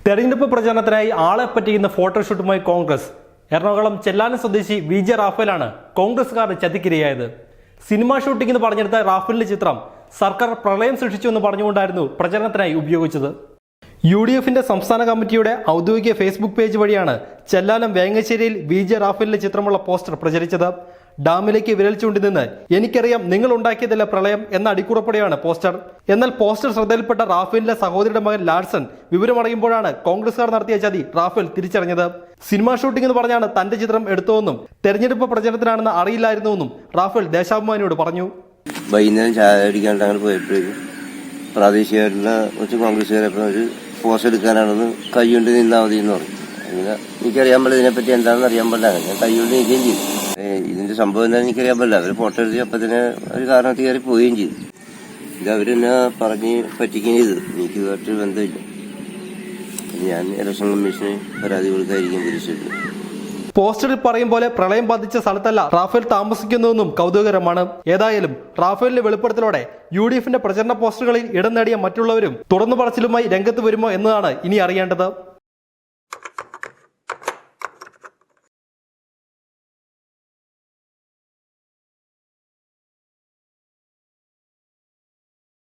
തെരഞ്ഞെടുപ്പ് പ്രചാരണത്തിനായി ആളെ പറ്റിക്കുന്ന ഫോട്ടോഷൂട്ടുമായി കോൺഗ്രസ്. എറണാകുളം ചെല്ലാനം സ്വദേശി VJ റാഫേലാണ് കോൺഗ്രസുകാരുടെ ചതിക്കിരയായത്. സിനിമാ ഷൂട്ടിംഗ് എന്ന് പറഞ്ഞെടുത്ത റാഫേലിന്റെ ചിത്രം സർക്കാർ പ്രളയം സൃഷ്ടിച്ചു എന്ന് പറഞ്ഞുകൊണ്ടായിരുന്നു പ്രചരണത്തിനായി ഉപയോഗിച്ചത്. UDFന്റെ സംസ്ഥാന കമ്മിറ്റിയുടെ ഔദ്യോഗിക ഫേസ്ബുക്ക് പേജ് വഴിയാണ് ചെല്ലാനം വേങ്ങശ്ശേരിയിൽ VJ റാഫേലിന്റെ ചിത്രമുള്ള പോസ്റ്റർ പ്രചരിച്ചത്. ഡാമിലേക്ക് വിരൽ ചൂണ്ടി നിന്ന് എനിക്കറിയാം നിങ്ങൾ ഉണ്ടാക്കിയതല്ല പ്രളയം എന്ന അടിക്കുറപ്പോടെയാണ് പോസ്റ്റർ. എന്നാൽ പോസ്റ്റർ ശ്രദ്ധയിൽപ്പെട്ട റാഫേലിന്റെ സഹോദരിയുടെ മകൻ ലാഡ്സൺ വിവരമറിയുമ്പോഴാണ് കോൺഗ്രസുകാർ നടത്തിയ ചതി റാഫേൽ തിരിച്ചറിഞ്ഞത്. സിനിമാ ഷൂട്ടിംഗ് എന്ന് പറഞ്ഞാണ് തന്റെ ചിത്രം എടുത്തതെന്നും തെരഞ്ഞെടുപ്പ് പ്രചരണത്തിനാണെന്ന് അറിയില്ലായിരുന്നുവെന്നും റാഫേൽ ദേശാഭിമാനിയോട് പറഞ്ഞു. വൈകുന്നേരം ചായ അടിക്കാണ്ട് അങ്ങനെ പോയപ്പോഴേക്കും പ്രാദേശികമായിട്ടുള്ള കുറച്ച് കോൺഗ്രസ്സുകാരെ ഒരു പോസ്റ്റ് എടുക്കാനാണെന്ന് കൈകൊണ്ട് നിന്നാൽ മതി എന്ന് പറഞ്ഞു. അങ്ങനെ എനിക്കറിയാൻ പാടില്ല, ഇതിനെപ്പറ്റി എന്താണെന്ന് അറിയാൻ പാടില്ല. ഞാൻ കൈകൊണ്ട് നിൽക്കുകയും ചെയ്തു. ഇതിന്റെ സംഭവം എന്താണെന്ന് എനിക്കറിയാൻ പാടില്ല. അവർ ഫോട്ടോ എടുത്ത് അപ്പം തന്നെ ഒരു കാരണത്തിൽ കയറി പോവുകയും ചെയ്തു. ഇത് അവരെന്നെ പറഞ്ഞ് പറ്റിക്കുകയും ചെയ്തു. എനിക്ക് ഇതുമായിട്ട് ബന്ധമില്ല. ഞാൻ ഇലക്ഷൻ കമ്മീഷന് പരാതി കൊടുക്കാതിരിക്കും തിരിച്ചിട്ട്. പോസ്റ്ററിൽ പറയും പോലെ പ്രളയം ബാധിച്ച സ്ഥലത്തല്ല റാഫേൽ താമസിക്കുന്നതെന്നും കൗതുകകരമാണ്. ഏതായാലും റാഫേലിന്റെ വെളിപ്പെടുത്തലോടെ UDFന്റെ പ്രചരണ പോസ്റ്ററുകളിൽ ഇടം നേടിയ മറ്റുള്ളവരും തുറന്നു പറച്ചിലുമായി രംഗത്ത് വരുമോ എന്നതാണ് ഇനി അറിയേണ്ടത്.